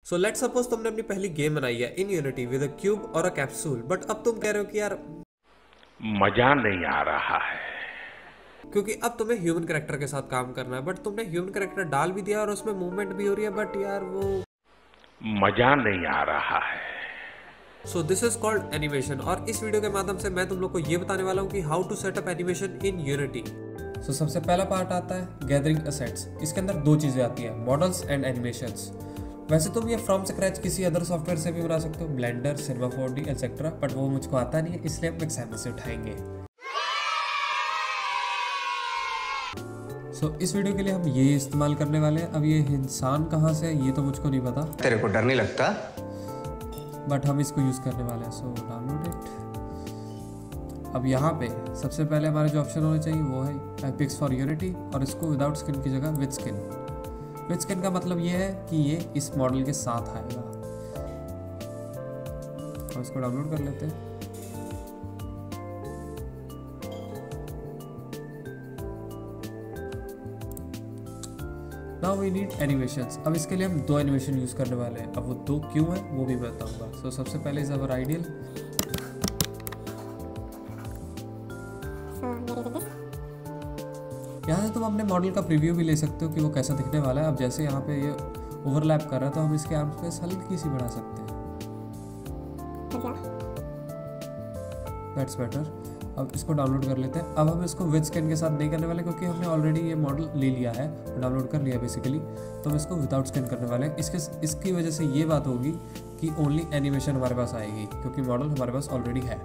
So let's suppose तुमने अपनी पहली गेम बनाई है इन यूनिटी विद अ क्यूब और अ कैप्सूल, बट अब तुम कह रहे हो कि यार मजा नहीं आ रहा है, क्योंकि अब तुम्हें ह्यूमन कैरेक्टर के साथ काम करना है, बट तुमने ह्यूमन कैरेक्टर डाल भी दिया और उसमें मूवमेंट भी हो रही है, बट यार वो मजा नहीं आ रहा है। So this is called animation. और इस वीडियो के माध्यम से मैं तुम लोग को ये बताने वाला हूँ कि how to set up animation in Unity. So सबसे पहला पार्ट आता है गैदरिंग असेट्स। इसके अंदर दो चीजें आती है, मॉडल्स एंड एनिमेशंस। वैसे तुम ये फ्रॉम स्क्रैच किसी अदर सॉफ्टवेयर से भी बना सकते हो, blender, cinema 4D etcetera, but वो मुझको आता नहीं है, इसलिए हम एक्साइनर से उठाएंगे। सो इस वीडियो के लिए हम ये इस्तेमाल करने वाले हैं। अब ये इंसान कहाँ से है ये तो मुझको नहीं पता, तेरे को डर नहीं लगता? बट हम इसको यूज करने वाले हैं। So download it. अब यहाँ पे सबसे पहले हमारे जो ऑप्शन होने चाहिए वो है पिक्स फॉर यूनिटी, और इसको विदाउट स्किन की जगह विद स्किन। विद स्किन का मतलब ये है कि ये इस मॉडल के साथ आएगा। और इसको डाउनलोड कर लेते हैं। Now we need animations. अब इसके लिए हम दो एनिमेशन यूज करने वाले हैं। अब वो दो क्यों है वो भी मैं बताऊंगा। सो सबसे पहले इज अवर आइडियल। यहाँ से तुम अपने मॉडल का प्रीव्यू भी ले सकते हो कि वो कैसा दिखने वाला है। अब जैसे यहाँ पे ये ओवरलैप कर रहा है तो हम इसके आर्म्स पे हल्की सी बढ़ा सकते हैं। That's better. अब इसको डाउनलोड कर लेते हैं। अब हम इसको विद स्किन के साथ नहीं करने वाले क्योंकि हमने ऑलरेडी ये मॉडल ले लिया है, डाउनलोड कर लिया बेसिकली, तो हम इसको विदाउट स्किन करने वाले हैं। इसकी वजह से ये बात होगी कि ओनली एनिमेशन हमारे पास आएगी क्योंकि मॉडल हमारे पास ऑलरेडी है।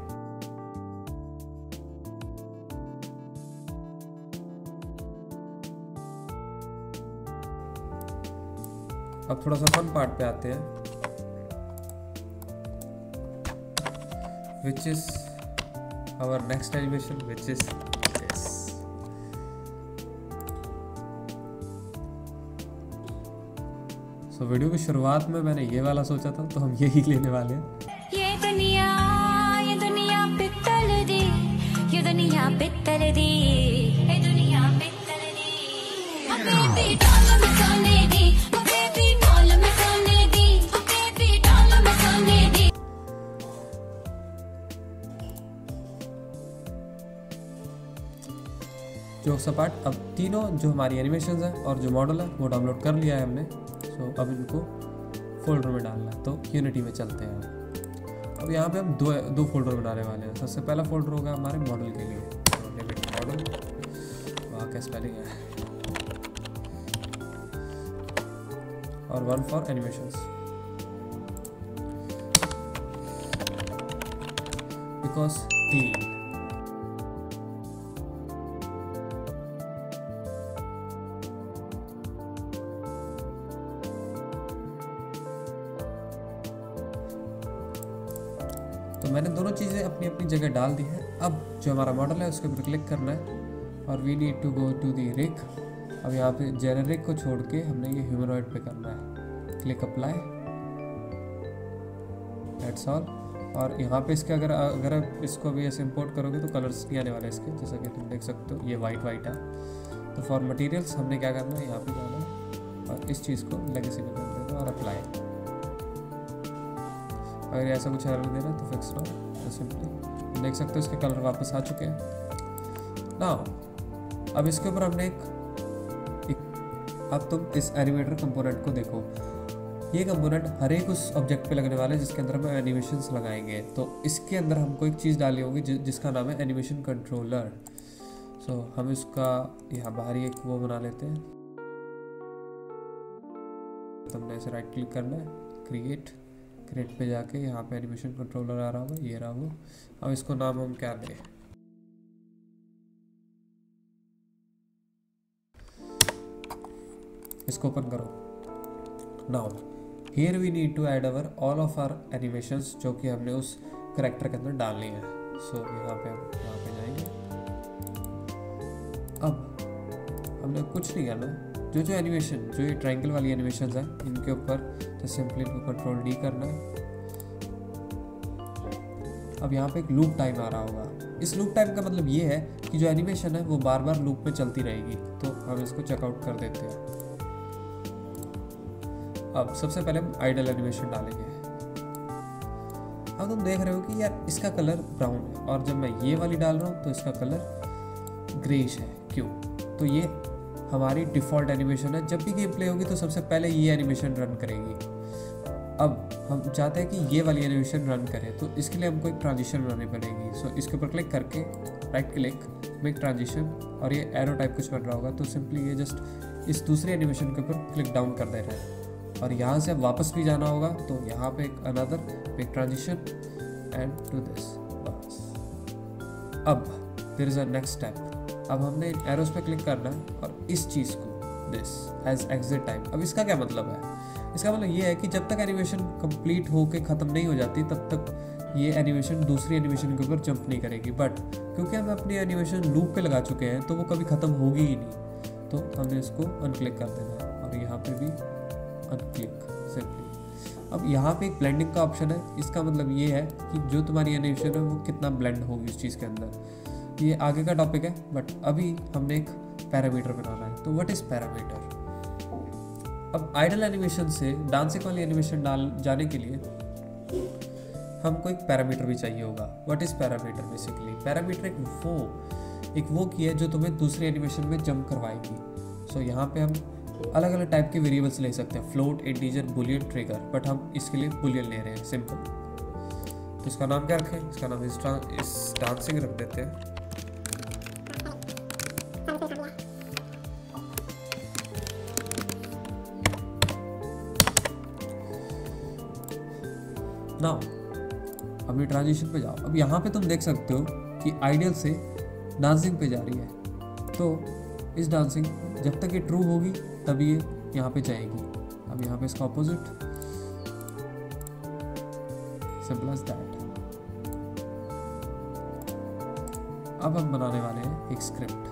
अब थोड़ा सा फन पार्ट पे आते हैं, which is our next animation, which is this. So video की शुरुआत में मैंने ये वाला सोचा था तो हम यही लेने वाले हैं। ये दुनिया पित्तल दी, ये दुनिया पित्तल दी, ये दुनिया पित्तल दी। बेबी डाल में सोने दी, बेबी डाल में सोने दी, बेबी डाल में सोने दी। जो सपाट अब तीनों जो हमारी एनिमेशंस हैं और जो मॉडल है वो डाउनलोड कर लिया है हमने। सो अब इनको फोल्डर में डालना है, तो यूनिटी में चलते हैं। अब यहाँ पे हम दो फोल्डर बनाने वाले हैं। सबसे पहला फोल्डर होगा हमारे मॉडल के लिए, मॉडल, वहाँ क्या स्पेलिंग है, और one for animations, because clean. तो मैंने दोनों चीज़ें अपनी अपनी जगह डाल दी हैं। अब जो हमारा मॉडल है उसके ऊपर क्लिक करना है और we need to go to the rig. अब यहाँ पे जेनेरिक को छोड़ के हमने ये ह्यूमनॉइड पे करना है। Click apply, that's all. और यहाँ पे इसके अगर आप इसको भी ऐसे इंपोर्ट करोगे तो कलर्स नहीं आने वाले इसके, जैसा कि तुम देख सकते हो ये वाइट है। तो फॉर मटेरियल्स हमने क्या करना है, यहाँ पे जाना है और इस चीज़ को लेगेसी में कर देना और अप्लाई। अगर ऐसा कुछ एरर दे रहा है तो फिक्स ना, सिंपली देख सकते हो इसके कलर वापस आ चुके हैं। नाउ अब इसके ऊपर हमने अब तुम इस एनिमेटर कंपोनेंट को देखो। ये कंपोनेंट हर एक उस ऑब्जेक्ट पे लगने वाला है जिसके अंदर हम एनिमेशंस लगाएंगे। तो इसके अंदर हमको एक चीज़ डाली होगी जिसका नाम है एनिमेशन कंट्रोलर। सो हम इसका यहाँ बाहर ही एक वो बना लेते हैं। तो हमने ऐसे राइट क्लिक करना है, क्रिएट पे जाके यहाँ पे एनिमेशन कंट्रोलर आ रहा होगा, ये रहा वो। अब इसको नाम हम क्या दें, इसको ओपन करो। Now here we need to add our all of our animations जो कि हमने उस करेक्टर के अंदर डालनी है। सो यहाँ पे हम यहाँ पे जाएंगे। अब हमने कुछ नहीं करना, जो एनिमेशन, जो ये ट्रायंगल वाली एनिमेशन है इनके ऊपर तो सिंपली इनको कंट्रोल डी करना है। अब यहाँ पे एक लूप टाइम आ रहा होगा। इस लूप टाइम का मतलब ये है कि जो एनिमेशन है वो बार बार लूप में चलती रहेगी। तो हम इसको चेकआउट कर देते हैं। अब सबसे पहले हम आइडल एनिमेशन डालेंगे। अब तुम देख रहे हो कि यार इसका कलर ब्राउन है और जब मैं ये वाली डाल रहा हूँ तो इसका कलर ग्रेइश है। क्यों? तो ये हमारी डिफ़ॉल्ट एनिमेशन है, जब भी गेम प्ले होगी तो सबसे पहले ये एनिमेशन रन करेगी। अब हम चाहते हैं कि ये वाली एनिमेशन रन करे, तो इसके लिए हमको एक ट्रांजिशन बनानी पड़ेगी। सो इसके ऊपर क्लिक करके राइट क्लिक मेक ट्रांजिशन, और ये एरो टाइप कुछ बन रहा होगा, तो सिंपली ये जस्ट इस दूसरी एनिमेशन के ऊपर क्लिक डाउन कर देना है और यहाँ से अब वापस भी जाना होगा। तो यहाँ पे एक another make transition and to this. बस अब there is a next step. अब हमने इन एरोस पे क्लिक करना है और इस चीज़ को दिस हैज़ एग्जिट टाइम। अब इसका क्या मतलब है? इसका मतलब ये है कि जब तक एनिमेशन कंप्लीट होके ख़त्म नहीं हो जाती तब तक ये एनिमेशन दूसरी एनिमेशन के ऊपर जंप नहीं करेगी। बट क्योंकि हम अपनी एनिमेशन लूप पे लगा चुके हैं तो वो कभी ख़त्म होगी ही नहीं, तो हमें इसको अनक्लिक कर देना है और यहाँ पे भी अनक्लिक सिंपली। अब यहाँ पे एक ब्लेंडिंग का ऑप्शन है। इसका मतलब ये है कि जो तुम्हारी एनिमेशन है वो कितना ब्लेंड होगी उस चीज़ के अंदर। ये आगे का टॉपिक है, बट अभी हमने एक पैरामीटर बनाना है। तो व्हाट इज़ पैरामीटर? अब आइडल एनिमेशन से डांसिंग वाली एनिमेशन डाल जाने के लिए हमको एक पैरामीटर भी चाहिए होगा। What is parameter? Basically parameter एक वो की है जो तुम्हें दूसरी एनिमेशन में जंप करवाएगी। सो यहाँ पे हम अलग अलग टाइप के वेरिएबल्स ले सकते हैं, float, integer, Boolean, trigger, but हम इसके लिए बुलियन ले रहे हैं, सिंपल। तो इसका नाम क्या रखें? इसका नाम इस डांसिंग रख देते हैं। नाउ अपनी ट्रांजिशन पे जाओ। अब यहाँ पे तुम देख सकते हो कि आइडियल से डांसिंग पे जा रही है। तो इस डांसिंग जब तक ये ट्रू होगी तभी ये यहाँ पे जाएगी। अब यहाँ पे इसका ऑपोजिट, सिंपल एज दैट। अब हम बनाने वाले हैं एक स्क्रिप्ट।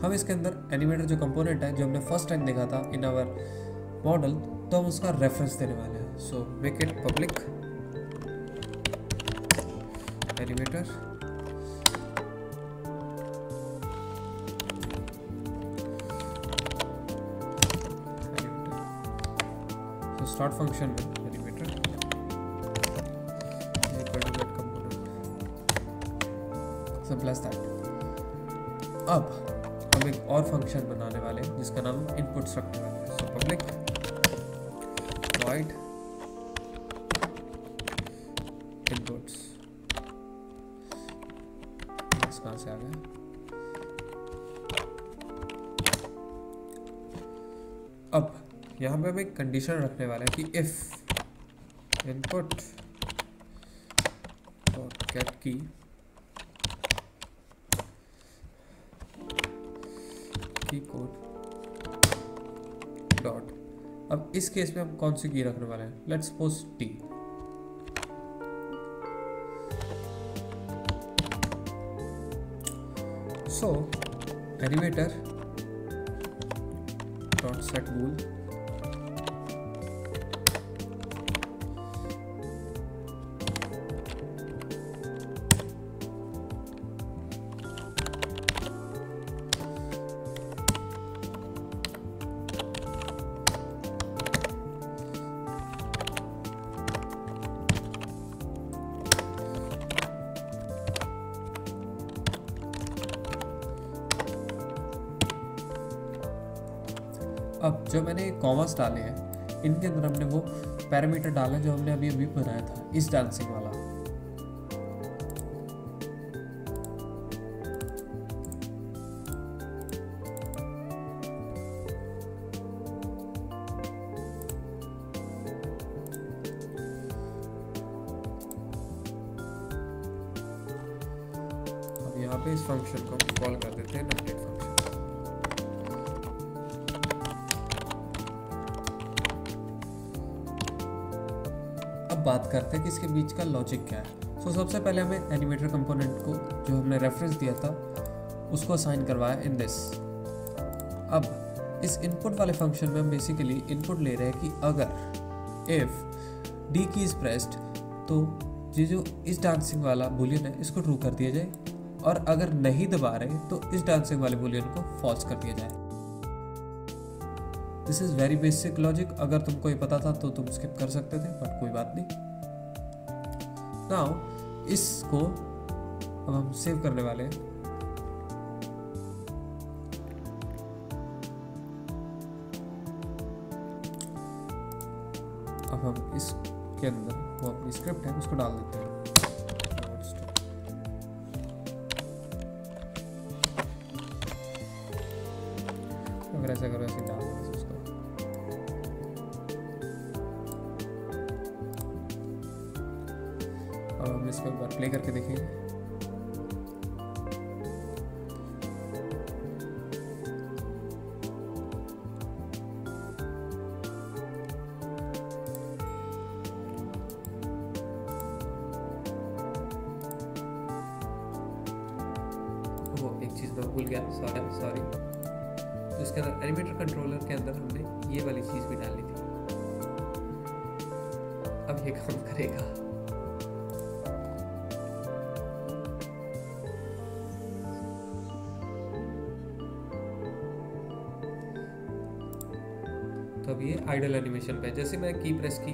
हम इसके अंदर एनिमेटर जो कंपोनेंट है जो हमने फर्स्ट टाइम देखा था इन आवर मॉडल, तो हम उसका रेफरेंस देने वाले हैं। So make it public animator तो स्टार्ट फंक्शन में एनिमेटर सिंपल एज दैट। अब हम एक और फंक्शन बनाने वाले हैं जिसका नाम इनपुट्स रखने वाले हैं। So public void inputs. कहाँ से आ गया? अब यहाँ पे हम एक कंडीशन रखने वाले हैं कि इफ इनपुट और गेट की कोड डॉट। अब इस केस में हम कौन सी की रखने वाले हैं? Let's suppose T. So animator dot set bool अब जो मैंने कॉमर्स डाले हैं इनके अंदर हमने वो पैरामीटर डाला जो हमने अभी अभी बनाया था, इस डांसिंग वाला। अब यहाँ पे इस फंक्शन को कॉल कर देते हैं अपडेट फंक्शन। बात करते हैं कि इसके बीच का लॉजिक क्या है। सो सबसे पहले हमें एनिमेटर कंपोनेंट को जो हमने रेफरेंस दिया था उसको असाइन करवाया इन दिस। अब इस इनपुट वाले फंक्शन में हम बेसिकली इनपुट ले रहे हैं कि अगर इफ डी की इज प्रेस्ड तो ये जो इस डांसिंग वाला बुलियन है इसको ट्रू कर दिया जाए, और अगर नहीं दबा रहे तो इस डांसिंग वाले बुलियन को फॉल्स कर दिया जाए। This is very basic logic. अगर तुमको ये पता था तो तुम स्किप कर सकते थे, बट कोई बात नहीं। नाउ इसको अब हम सेव करने वाले हैं। अब हम इसके अंदर वो अपनी स्क्रिप्ट है उसको डाल देते हैं। अगर ऐसा करो ऐसे डाल देते उसको। अब हम इसको एक बार प्ले करके देखेंगे। एक चीज मैं भूल गया, सॉरी। तो इसके अंदर एनिमेटर कंट्रोलर के अंदर हमने ये वाली चीज भी डाली थी। अब ये काम करेगा। तो अब ये आइडल एनिमेशन पे जैसे मैं की प्रेस की